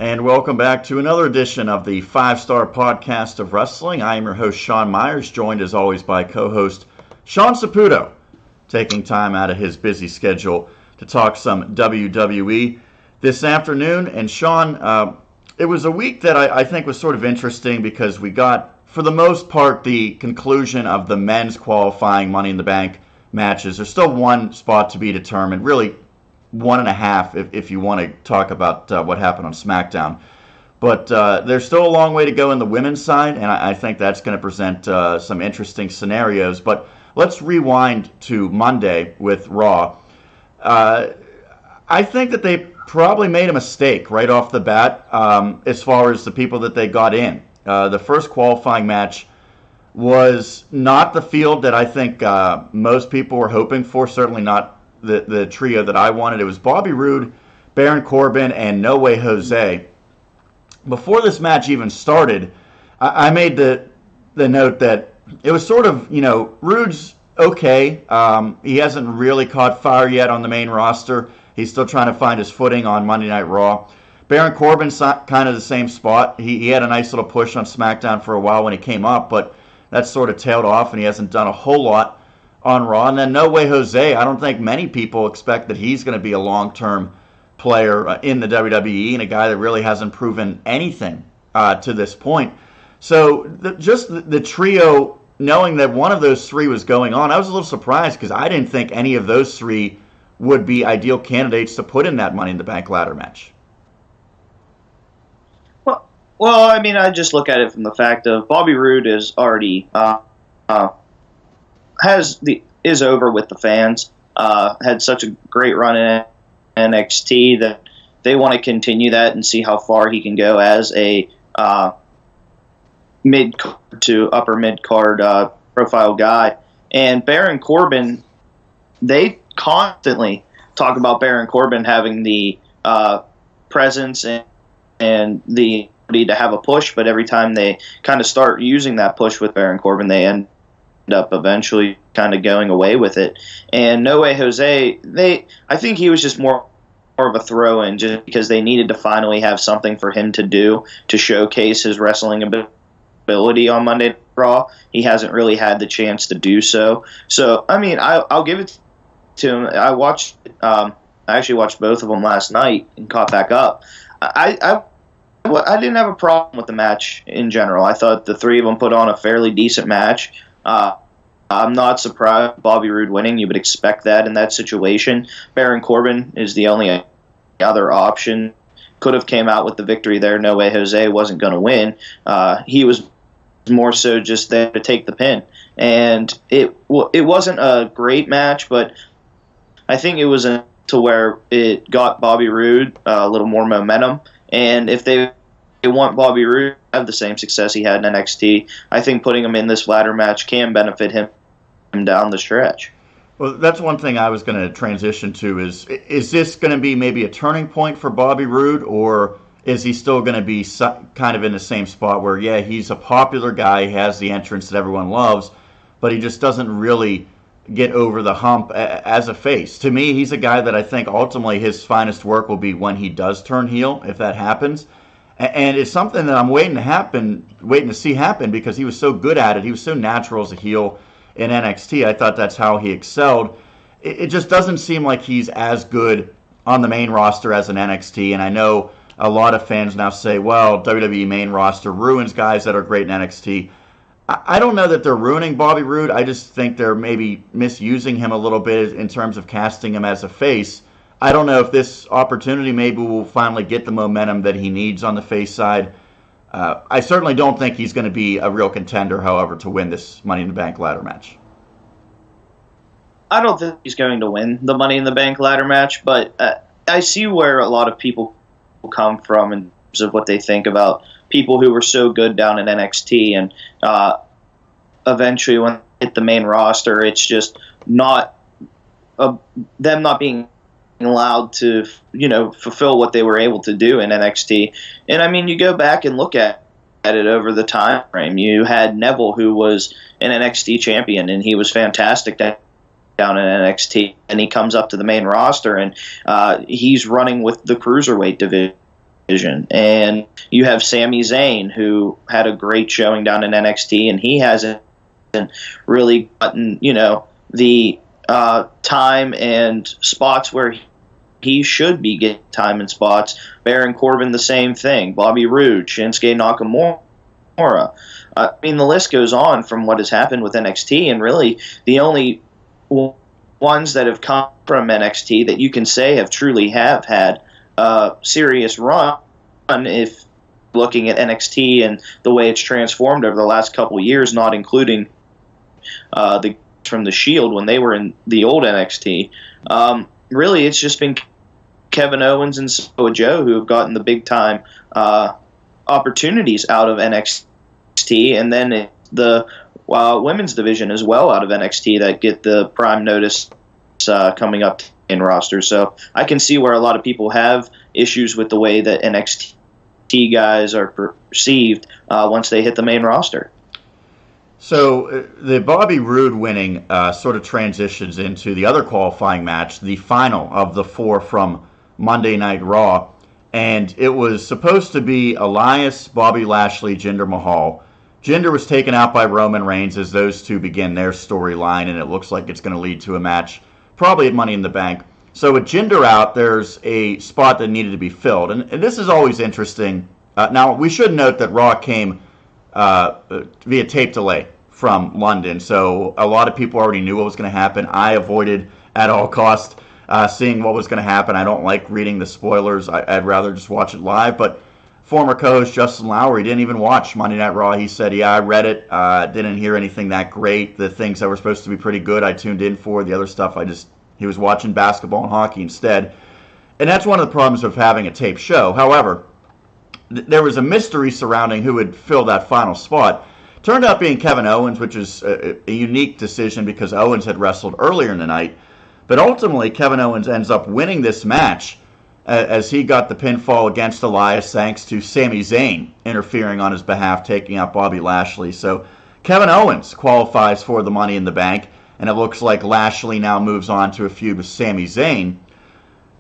and welcome back to another edition of the 5-Star Podcast of Wrestling. I am your host, Sean Meyers, joined as always by co-host Sean Saputo, taking time out of his busy schedule to talk some WWE this afternoon. And Sean, it was a week that I think was sort of interesting because we got, for the most part, the conclusion of the men's qualifying Money in the Bank matches. There's still one spot to be determined, really one and a half if you want to talk about what happened on SmackDown. But there's still a long way to go in the women's side, and I think that's going to present some interesting scenarios. But let's rewind to Monday with Raw. I think that they probably made a mistake right off the bat as far as the people that they got in. The first qualifying match was not the field that I think most people were hoping for, certainly not the trio that I wanted. It was Bobby Roode, Baron Corbin, and No Way Jose. Before this match even started, I made the note that it was sort of, Roode's okay. He hasn't really caught fire yet on the main roster. He's still trying to find his footing on Monday Night Raw. Baron Corbin's kind of the same spot. He had a nice little push on SmackDown for a while when he came up, but that sort of tailed off, and he hasn't done a whole lot on Raw. And then No Way Jose, I don't think many people expect that he's going to be a long-term player in the WWE and a guy that really hasn't proven anything to this point. So just the trio, knowing that one of those three was going on, I was a little surprised because I didn't think any of those three would be ideal candidates to put in that Money in the Bank ladder match. Well, I mean, I just look at it from the fact of Bobby Roode is already is over with the fans. Had such a great run in NXT that they want to continue that and see how far he can go as a mid to upper mid card profile guy. And Baron Corbin, they constantly talk about Baron Corbin having the presence and the ability to have a push, but every time they kind of start using that push with Baron Corbin, they end up eventually kind of going away with it. And No Way Jose, I think he was just more of a throw-in just because they needed to finally have something for him to do to showcase his wrestling ability on Monday Night Raw. He hasn't really had the chance to do so. So, I mean, I'll give it to him. I actually watched both of them last night and caught back up. I didn't have a problem with the match in general. I thought the three of them put on a fairly decent match. I'm not surprised Bobby Roode winning. You would expect that in that situation. Baron Corbin is the only other option. Could have came out with the victory there. No Way Jose wasn't going to win. He was more so just there to take the pin. And it wasn't a great match, but I think it was to where it got Bobby Roode a little more momentum. And if they want Bobby Roode to have the same success he had in NXT, I think putting him in this ladder match can benefit him down the stretch. Well, that's one thing I was going to transition to is this going to be maybe a turning point for Bobby Roode, or is he still going to be kind of in the same spot where, yeah, he's a popular guy, he has the entrance that everyone loves, but he just doesn't really get over the hump as a face? To me, he's a guy that I think ultimately his finest work will be when he does turn heel, if that happens. And it's something that I'm waiting to see happen because he was so good at it. He was so natural as a heel in NXT. I thought that's how he excelled. It just doesn't seem like he's as good on the main roster as in NXT. And I know a lot of fans now say, well, WWE main roster ruins guys that are great in NXT. I don't know that they're ruining Bobby Roode. I just think they're maybe misusing him a little bit in terms of casting him as a face. I don't know if this opportunity maybe will finally get the momentum that he needs on the face side. I certainly don't think he's going to be a real contender, however, to win this Money in the Bank ladder match. I don't think he's going to win the Money in the Bank ladder match, but I see where a lot of people come from in terms of what they think about people who were so good down in NXT, and eventually when they hit the main roster, it's just not them not being allowed to, fulfill what they were able to do in NXT. And I mean, you go back and look at it over the time frame. You had Neville, who was an NXT champion, and he was fantastic down in NXT. And he comes up to the main roster, and he's running with the cruiserweight division. division. And you have Sami Zayn, who had a great showing down in NXT, and he hasn't really gotten, the time and spots where he should be getting time and spots. Baron Corbin, the same thing. Bobby Roode, Shinsuke Nakamura. I mean, the list goes on from what has happened with NXT, and really the only ones that have come from NXT that you can say have had a serious run, if looking at NXT and the way it's transformed over the last couple of years, not including from the Shield when they were in the old NXT. Really, it's just been Kevin Owens and Samoa Joe who have gotten the big time opportunities out of NXT, and then the women's division as well out of NXT that get the prime notice coming up in rosters. So I can see where a lot of people have issues with the way that NXT guys are perceived once they hit the main roster. So the Bobby Roode winning sort of transitions into the other qualifying match, the final of the 4 from Monday Night Raw. And it was supposed to be Elias, Bobby Lashley, Jinder Mahal. Jinder was taken out by Roman Reigns as those two begin their storyline, and it looks like it's going to lead to a match probably at Money in the Bank. So with Jinder out, there's a spot that needed to be filled. And this is always interesting. Now, we should note that Raw came via tape delay from London, so a lot of people already knew what was going to happen. I avoided at all costs seeing what was going to happen. I don't like reading the spoilers. I'd rather just watch it live. But former co-host Justin Lowry didn't even watch Monday Night Raw. He said, yeah, I read it. Didn't hear anything that great. The things that were supposed to be pretty good I tuned in for. The other stuff he was watching basketball and hockey instead. And that's one of the problems of having a tape show. However, there was a mystery surrounding who would fill that final spot. Turned out being Kevin Owens, which is a unique decision because Owens had wrestled earlier in the night. But ultimately, Kevin Owens ends up winning this match as he got the pinfall against Elias thanks to Sami Zayn interfering on his behalf, taking out Bobby Lashley. So Kevin Owens qualifies for the Money in the Bank, and it looks like Lashley now moves on to a feud with Sami Zayn.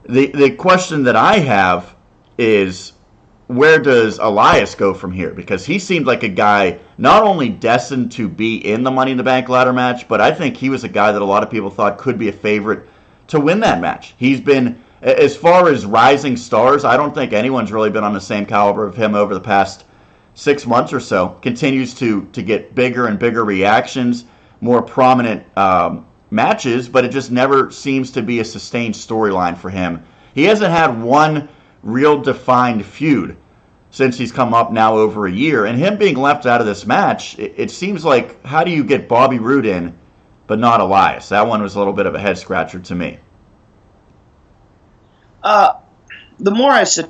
The question that I have is, where does Elias go from here? Because he seemed like a guy not only destined to be in the Money in the Bank ladder match, but I think he was a guy that a lot of people thought could be a favorite to win that match. He's been, as far as rising stars, I don't think anyone's really been on the same caliber of him over the past 6 months or so. Continues to get bigger and bigger reactions, more prominent matches, but it just never seems to be a sustained storyline for him. He hasn't had one real defined feud since he's come up now over a year, and him being left out of this match, it seems like, how do you get Bobby Roode in but not Elias? That one was a little bit of a head scratcher to me. The more I sit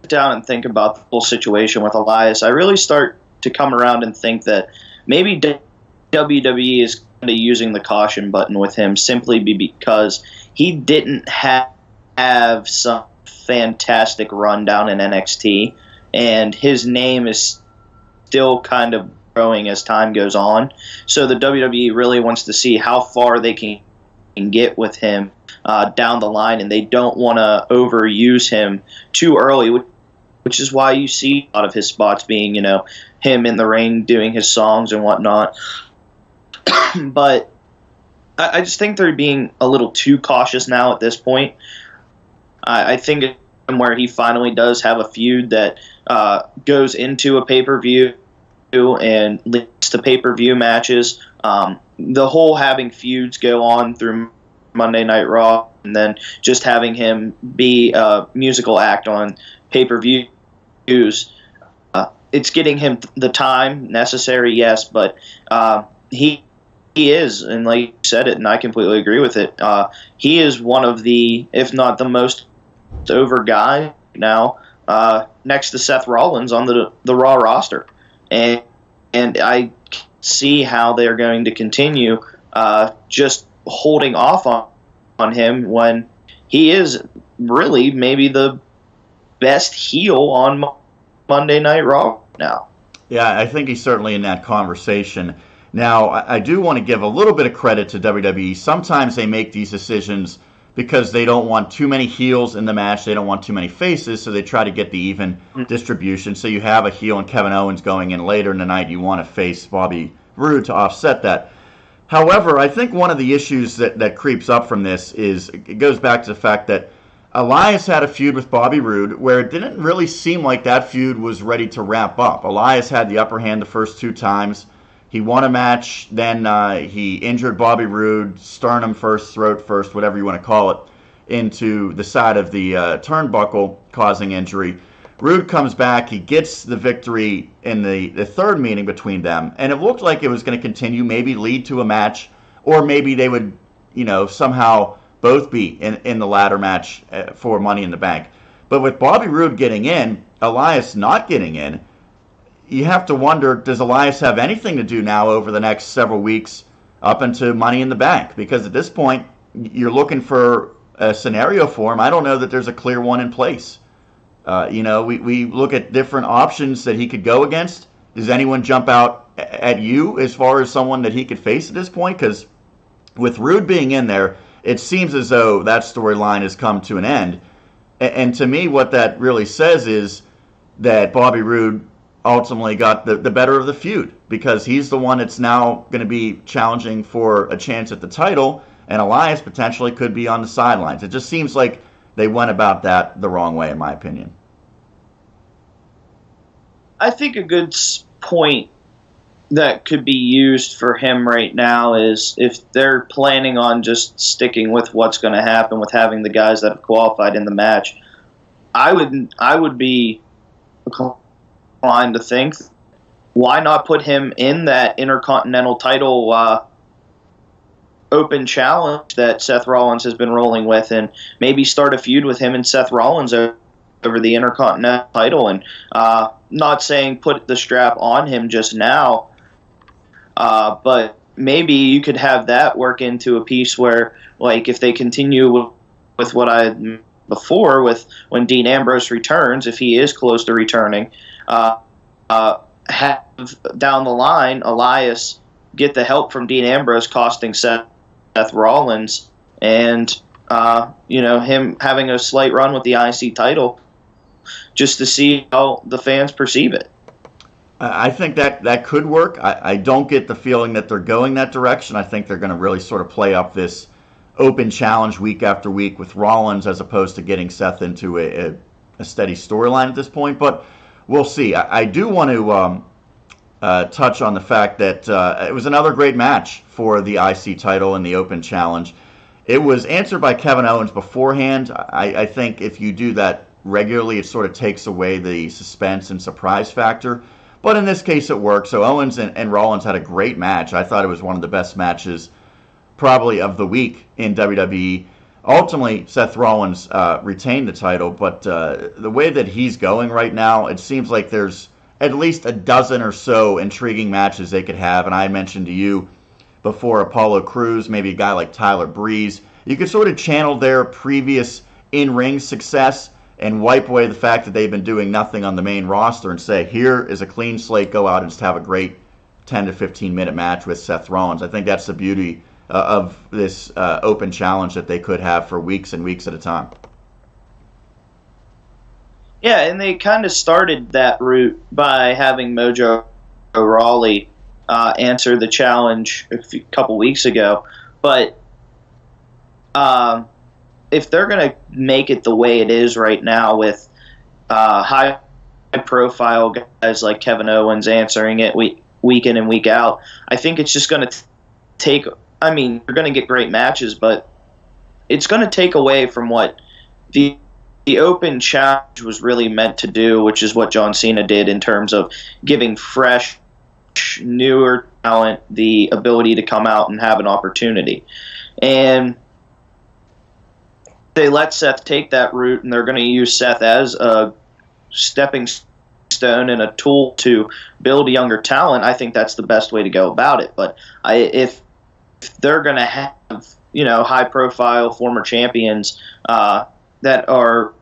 down and think about the whole situation with Elias, I really start to come around and think that maybe WWE is kind of using the caution button with him simply because he didn't have some fantastic run down in NXT, and his name is still kind of growing as time goes on. So the WWE really wants to see how far they can get with him down the line, and they don't want to overuse him too early, which is why you see a lot of his spots being, him in the ring doing his songs and whatnot. But I just think they're being a little too cautious now at this point. I think where he finally does have a feud that goes into a pay-per-view and leads to pay-per-view matches. The whole having feuds go on through Monday Night Raw and then just having him be a musical act on pay-per-views, it's getting him the time necessary, yes, but he is, and like you said it, and I completely agree with it, he is one of the, if not the most over guy now, next to Seth Rollins on the Raw roster, and I see how they're going to continue just holding off on him when he is really maybe the best heel on Monday Night Raw now. Yeah, I think he's certainly in that conversation. Now, I do want to give a little bit of credit to WWE. Sometimes they make these decisions because they don't want too many heels in the match. They don't want too many faces, so they try to get the even distribution. So you have a heel and Kevin Owens going in later in the night. You want to face Bobby Roode to offset that. However, I think one of the issues that creeps up from this is it goes back to the fact that Elias had a feud with Bobby Roode where it didn't really seem like that feud was ready to wrap up. Elias had the upper hand the first 2 times. He won a match, then he injured Bobby Roode, sternum first, throat first, whatever you want to call it, into the side of the turnbuckle, causing injury. Roode comes back, he gets the victory in the third meeting between them, and it looked like it was going to continue, maybe lead to a match, or maybe they would, somehow both be in the ladder match for Money in the Bank. But with Bobby Roode getting in, Elias not getting in, you have to wonder, does Elias have anything to do now over the next several weeks up into Money in the Bank? Because at this point, you're looking for a scenario for him. I don't know that there's a clear one in place. We look at different options that he could go against. Does anyone jump out at you as far as someone that he could face at this point? Because with Roode being in there, it seems as though that storyline has come to an end. And to me, what that really says is that Bobby Roode ultimately got the better of the feud, because he's the one that's now going to be challenging for a chance at the title, and Elias potentially could be on the sidelines. It just seems like they went about that the wrong way, in my opinion. I think a good point that could be used for him right now is if they're planning on just sticking with what's going to happen with having the guys that have qualified in the match, I would be inclined to think, why not put him in that Intercontinental title open challenge that Seth Rollins has been rolling with, and maybe start a feud with him and Seth Rollins over the Intercontinental title. And not saying put the strap on him just now, but maybe you could have that work into a piece where, like, if they continue with what I before, with when Dean Ambrose returns, if he is close to returning, have down the line Elias get the help from Dean Ambrose, costing Seth Rollins, and him having a slight run with the IC title, just to see how the fans perceive it. I think that could work. I don't get the feeling that they're going that direction. I think they're going to really sort of play up this open challenge week after week with Rollins, as opposed to getting Seth into a steady storyline at this point. But we'll see. I do want to touch on the fact that it was another great match for the IC title and the open challenge. It was answered by Kevin Owens beforehand. I think if you do that regularly, it sort of takes away the suspense and surprise factor. But in this case, it worked. So Owens and Rollins had a great match. I thought it was one of the best matches probably of the week in WWE. Ultimately, Seth Rollins retained the title, but the way that he's going right now, it seems like there's at least a dozen or so intriguing matches they could have. And I mentioned to you before Apollo Crews, maybe a guy like Tyler Breeze. You could sort of channel their previous in-ring success and wipe away the fact that they've been doing nothing on the main roster and say, here is a clean slate, go out and just have a great 10 to 15 minute match with Seth Rollins. I think that's the beauty of this open challenge that they could have for weeks and weeks at a time. Yeah, and they kind of started that route by having Mojo Rawley answer the challenge a couple weeks ago. But if they're going to make it the way it is right now with high-profile guys like Kevin Owens answering it week in and week out, I think it's just going to take – I mean, you're going to get great matches, but it's going to take away from what the open challenge was really meant to do, which is what John Cena did in terms of giving fresh, newer talent the ability to come out and have an opportunity. And they let Seth take that route, and they're going to use Seth as a stepping stone and a tool to build younger talent. I think that's the best way to go about it. But if they're going to have, high-profile former champions that are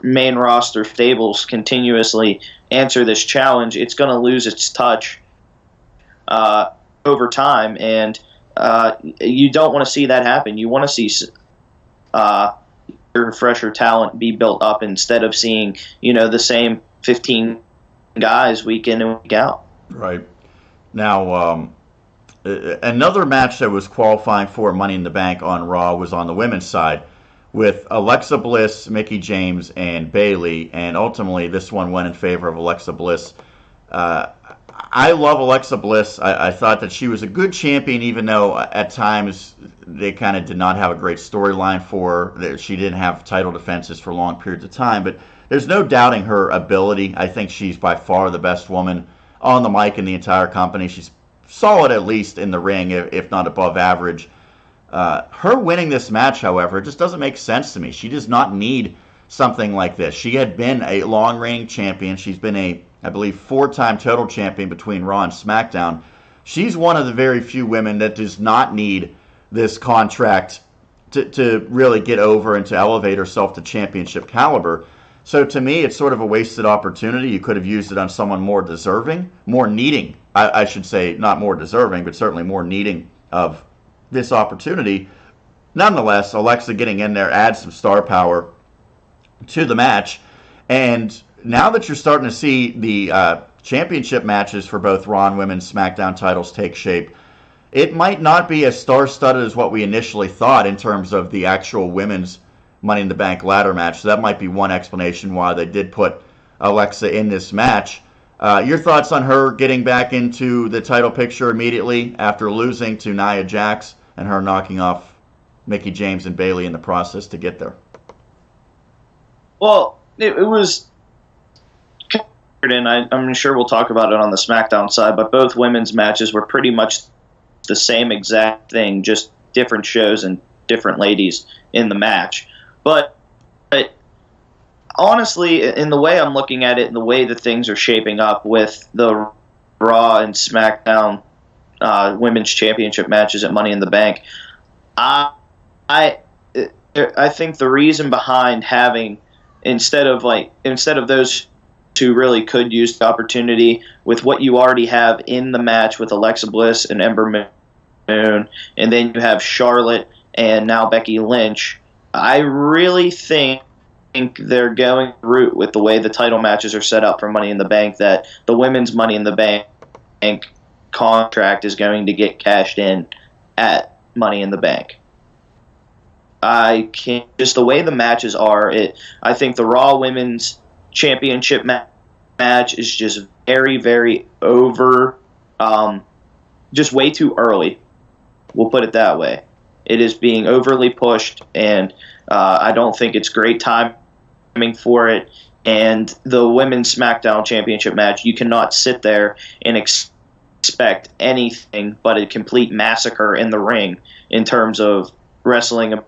main roster stables continuously answer this challenge, it's going to lose its touch over time, and you don't want to see that happen. You want to see fresher talent be built up instead of seeing, the same 15 guys week in and week out. Right. Now, another match that was qualifying for Money in the Bank on Raw was on the women's side with Alexa Bliss, Mickie James, and Bayley, and ultimately this one went in favor of Alexa Bliss. I love Alexa Bliss. I thought that she was a good champion, even though at times they kind of did not have a great storyline for her. She didn't have title defenses for long periods of time, but there's no doubting her ability. I think she's by far the best woman on the mic in the entire company. She's solid, at least in the ring, if not above average. Her winning this match, however, just doesn't make sense to me. She does not need something like this. She had been a long-reigning champion. She's been I believe, 4-time total champion between Raw and SmackDown. She's one of the very few women that does not need this contract to really get over and to elevate herself to championship caliber. So to me, it's sort of a wasted opportunity. You could have used it on someone more deserving, more needing, I should say, not more deserving, but certainly more needing of this opportunity. Nonetheless, Alexa getting in there adds some star power to the match. And now that you're starting to see the championship matches for both Raw and Women's SmackDown titles take shape, it might not be as star-studded as what we initially thought in terms of the actual Women's Money in the Bank ladder match. So that might be one explanation why they did put Alexa in this match. Your thoughts on her getting back into the title picture immediately after losing to Nia Jax and her knocking off Mickie James and Bayley in the process to get there? Well, it was... and I'm sure we'll talk about it on the SmackDown side, but both women's matches were pretty much the same exact thing, just different shows and different ladies in the match. But honestly, in the way I'm looking at it and the way that things are shaping up with the Raw and SmackDown women's championship matches at Money in the Bank, I think the reason behind having instead of those who really could use the opportunity with what you already have in the match with Alexa Bliss and Ember Moon, and then you have Charlotte and now Becky Lynch. I really think they're going route with the way the title matches are set up for Money in the Bank, that the women's Money in the Bank contract is going to get cashed in at Money in the Bank. I can't, just the way the matches are, I think the Raw Women's Championship match is just very, very over, just way too early. We'll put it that way. It is being overly pushed, and I don't think it's great timing for it. And the Women's SmackDown Championship match, you cannot sit there and expect anything but a complete massacre in the ring in terms of wrestling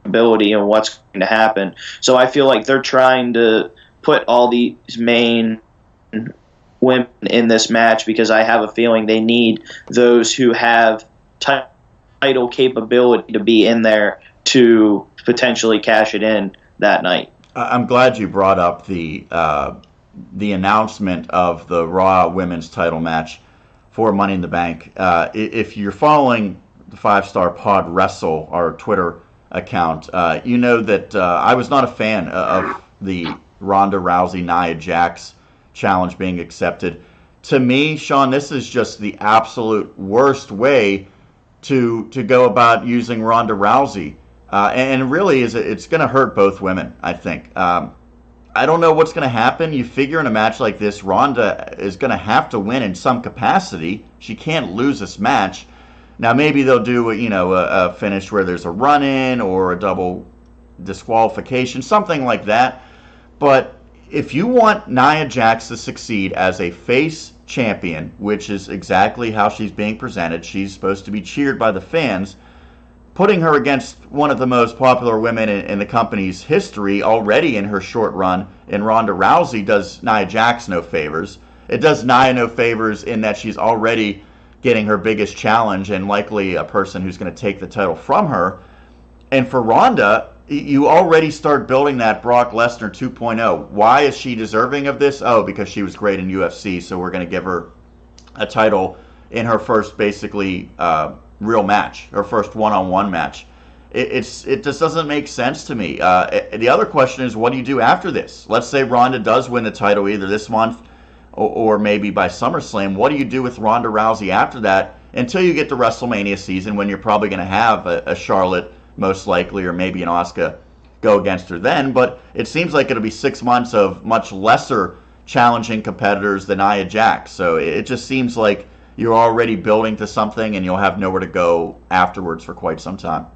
ability and what's going to happen. So I feel like they're trying to put all these main women in this match because I have a feeling they need those who have title capability to be in there to potentially cash it in that night. I'm glad you brought up the announcement of the Raw Women's title match for Money in the Bank. If you're following the 5-Star Pod Wrestle, our Twitter account, you know that I was not a fan of the Ronda Rousey Nia Jax challenge being accepted. To me, Sean, this is just the absolute worst way to go about using Ronda Rousey, and really it's going to hurt both women, I think. I don't know what's going to happen. You figure in a match like this, Ronda is going to have to win in some capacity. She can't lose this match. Now maybe they'll do a finish where there's a run-in or a double disqualification, something like that. But if you want Nia Jax to succeed as a face champion, which is exactly how she's being presented, she's supposed to be cheered by the fans, putting her against one of the most popular women in the company's history already in her short run in Ronda Rousey does Nia Jax no favors. It does Nia no favors in that she's already getting her biggest challenge and likely a person who's going to take the title from her. And for Ronda, you already start building that Brock Lesnar 2.0. Why is she deserving of this? Oh, because she was great in UFC, so we're going to give her a title in her first basically real match, her first one-on-one match. It just doesn't make sense to me. The other question is, what do you do after this? Let's say Ronda does win the title either this month or maybe by SummerSlam. What do you do with Ronda Rousey after that until you get to WrestleMania season, when you're probably going to have a Charlotte most likely, or maybe an Asuka go against her then? But it seems like it'll be 6 months of much lesser challenging competitors than Nia Jax. So it just seems like you're already building to something and you'll have nowhere to go afterwards for quite some time.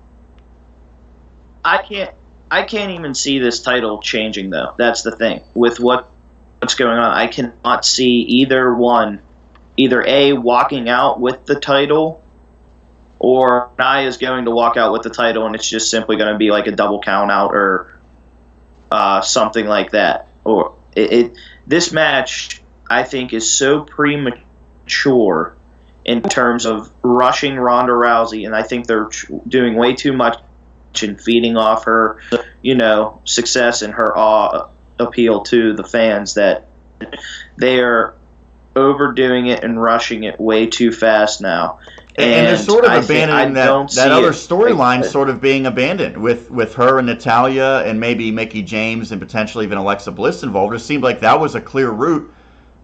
I can't even see this title changing, though. That's the thing. With what's going on, I cannot see either A, walking out with the title, or Nia is going to walk out with the title and it's just simply going to be like a double count out or something like that. Or this match, I think, is so premature in terms of rushing Ronda Rousey, and I think they're doing way too much and feeding off her, success and her appeal to the fans, that they are overdoing it and rushing it way too fast now. And they're sort of abandoning that other storyline sort of being abandoned with her and Natalya and maybe Mickie James and potentially even Alexa Bliss involved. It seemed like that was a clear route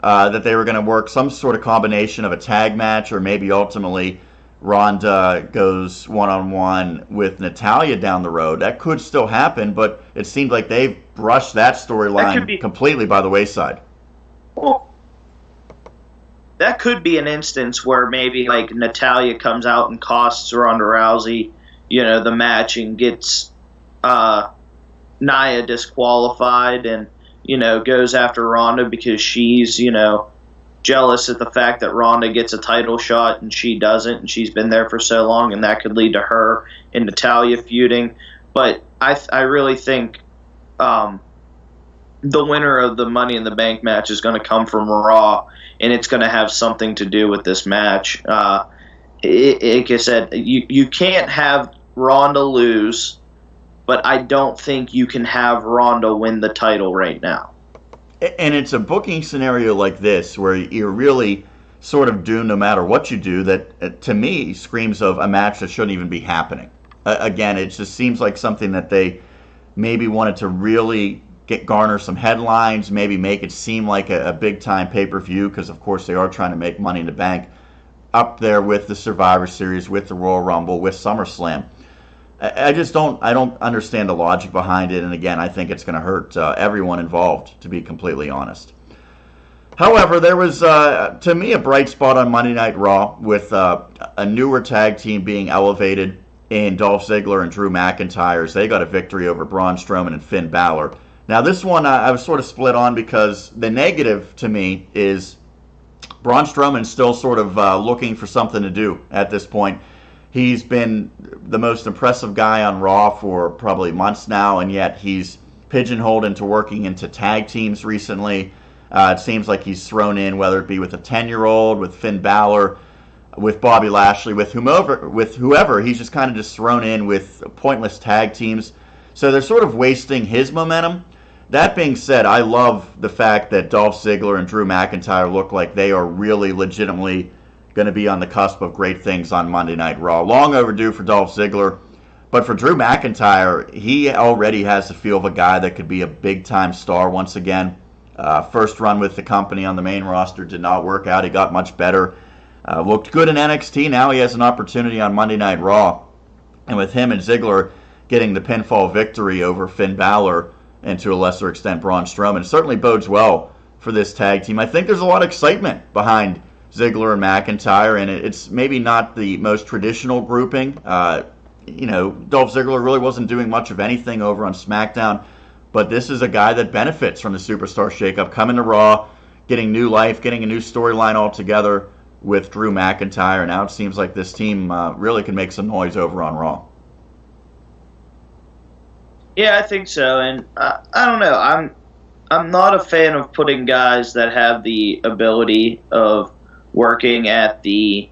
that they were going to work some sort of combination of a tag match, or maybe ultimately Ronda goes one-on-one with Natalya down the road. That could still happen, but it seemed like they've brushed that storyline completely by the wayside. Well, that could be an instance where maybe like Natalya comes out and costs Ronda Rousey, the match, and gets Nia disqualified, and goes after Ronda because she's jealous at the fact that Ronda gets a title shot and she doesn't, and she's been there for so long, and that could lead to her and Natalya feuding. But I really think the winner of the Money in the Bank match is going to come from Raw, and it's going to have something to do with this match. Like I said, you can't have Ronda lose, but I don't think you can have Ronda win the title right now. And it's a booking scenario like this where you're really sort of doomed no matter what you do, that to me screams of a match that shouldn't even be happening. Again, it just seems like something that they maybe wanted to really garner some headlines, maybe make it seem like a big-time pay-per-view, because of course they are trying to make Money in the Bank up there with the Survivor Series, with the Royal Rumble, with SummerSlam. I don't understand the logic behind it, and again, I think it's going to hurt everyone involved, to be completely honest. However, there was, to me, a bright spot on Monday Night Raw with a newer tag team being elevated in Dolph Ziggler and Drew McIntyre, as they got a victory over Braun Strowman and Finn Balor. Now, this one I was sort of split on, because the negative to me is Braun Strowman's still sort of looking for something to do at this point. He's been the most impressive guy on Raw for probably months now, and yet he's pigeonholed into working into tag teams recently. It seems like he's thrown in, whether it be with a 10-year-old, with Finn Balor, with Bobby Lashley, with whoever. He's just kind of just thrown in with pointless tag teams. So they're sort of wasting his momentum. That being said, I love the fact that Dolph Ziggler and Drew McIntyre look like they are really legitimately going to be on the cusp of great things on Monday Night Raw. Long overdue for Dolph Ziggler, but for Drew McIntyre, he already has the feel of a guy that could be a big-time star once again. First run with the company on the main roster did not work out. He got much better. Looked good in NXT. Now he has an opportunity on Monday Night Raw. And with him and Ziggler getting the pinfall victory over Finn Balor, and to a lesser extent Braun Strowman, it certainly bodes well for this tag team. I think there's a lot of excitement behind Ziggler and McIntyre, and it's maybe not the most traditional grouping. Dolph Ziggler really wasn't doing much of anything over on SmackDown, but this is a guy that benefits from the Superstar shakeup, coming to Raw, getting new life, getting a new storyline altogether with Drew McIntyre, and now it seems like this team really can make some noise over on Raw. Yeah, I think so, and I don't know. I'm not a fan of putting guys that have the ability of working at the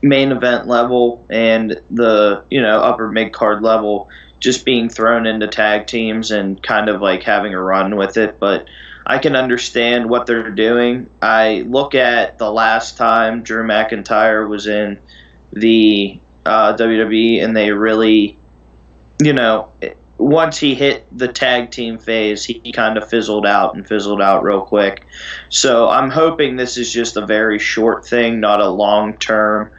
main event level and the upper mid card level, just being thrown into tag teams and kind of like having a run with it. But I can understand what they're doing. I look at the last time Drew McIntyre was in the WWE, and they really once he hit the tag team phase, he kind of fizzled out real quick. So I'm hoping this is just a very short thing, not a long-term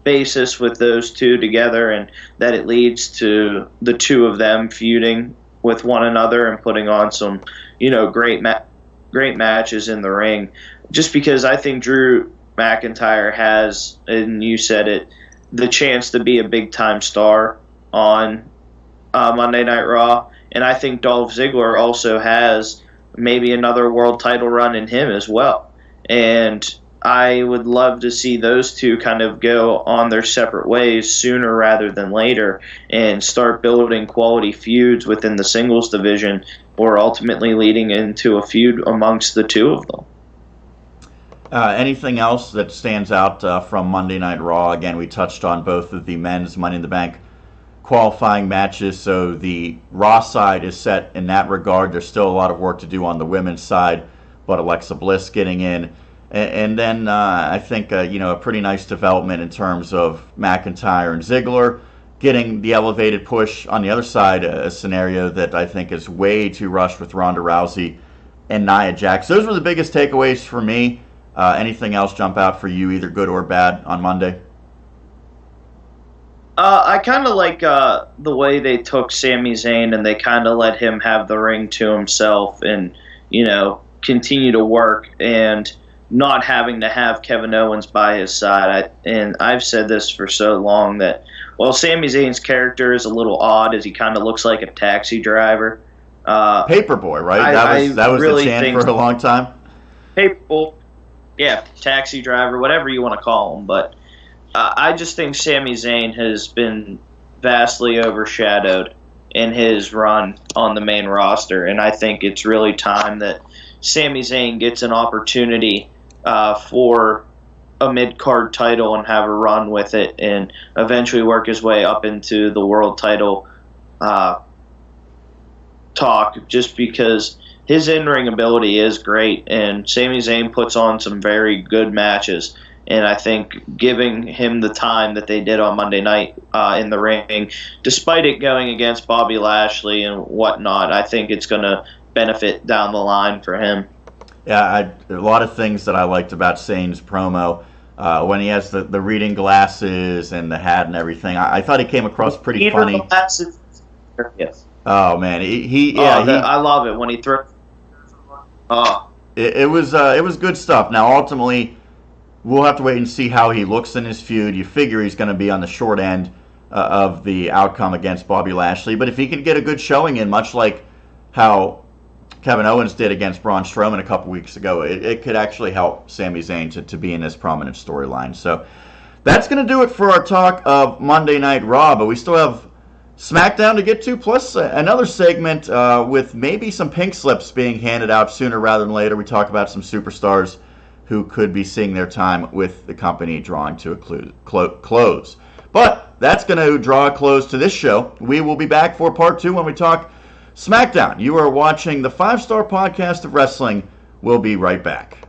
basis with those two together, and that it leads to the two of them feuding with one another and putting on some, great matches in the ring. Just because I think Drew McIntyre has, and you said it, the chance to be a big-time star on Monday Night Raw, and I think Dolph Ziggler also has maybe another world title run in him as well. And I would love to see those two kind of go on their separate ways sooner rather than later and start building quality feuds within the singles division, or ultimately leading into a feud amongst the two of them. Anything else that stands out from Monday Night Raw? Again, we touched on both of the men's Money in the Bank qualifying matches, so the Raw side is set in that regard. There's still a lot of work to do on the women's side, but Alexa Bliss getting in. And then I think, a pretty nice development in terms of McIntyre and Ziggler getting the elevated push. On the other side, a scenario that I think is way too rushed with Ronda Rousey and Nia Jax. Those were the biggest takeaways for me. Anything else jump out for you, either good or bad, on Monday? I kind of like the way they took Sami Zayn and they kind of let him have the ring to himself and, continue to work and not having to have Kevin Owens by his side. And I've said this for so long that, while Sami Zayn's character is a little odd, as he kind of looks like a taxi driver. Paperboy, right? That was really the chant for a long time. Paperboy, yeah, taxi driver, whatever you want to call him. But I just think Sami Zayn has been vastly overshadowed in his run on the main roster, and I think it's really time that Sami Zayn gets an opportunity for a mid-card title and have a run with it and eventually work his way up into the world title talk, just because his in-ring ability is great, and Sami Zayn puts on some very good matches. And I think giving him the time that they did on Monday night in the ring, despite it going against Bobby Lashley and whatnot, I think it's going to benefit down the line for him. Yeah, a lot of things that I liked about Zayn's promo. When he has the reading glasses and the hat and everything, I thought he came across pretty funny. Glasses. Yes. Oh man, I love it when he throws. Oh, it was good stuff. Now ultimately, we'll have to wait and see how he looks in his feud. You figure he's going to be on the short end of the outcome against Bobby Lashley, but if he can get a good showing in, much like how Kevin Owens did against Braun Strowman a couple weeks ago, it could actually help Sami Zayn to be in this prominent storyline. So that's going to do it for our talk of Monday Night Raw, but we still have SmackDown to get to, plus another segment with maybe some pink slips being handed out sooner rather than later. We talk about some superstars who could be seeing their time with the company drawing to a close. But that's going to draw a close to this show. We will be back for part 2 when we talk SmackDown. You are watching the 5-Star Podcast of Wrestling. We'll be right back.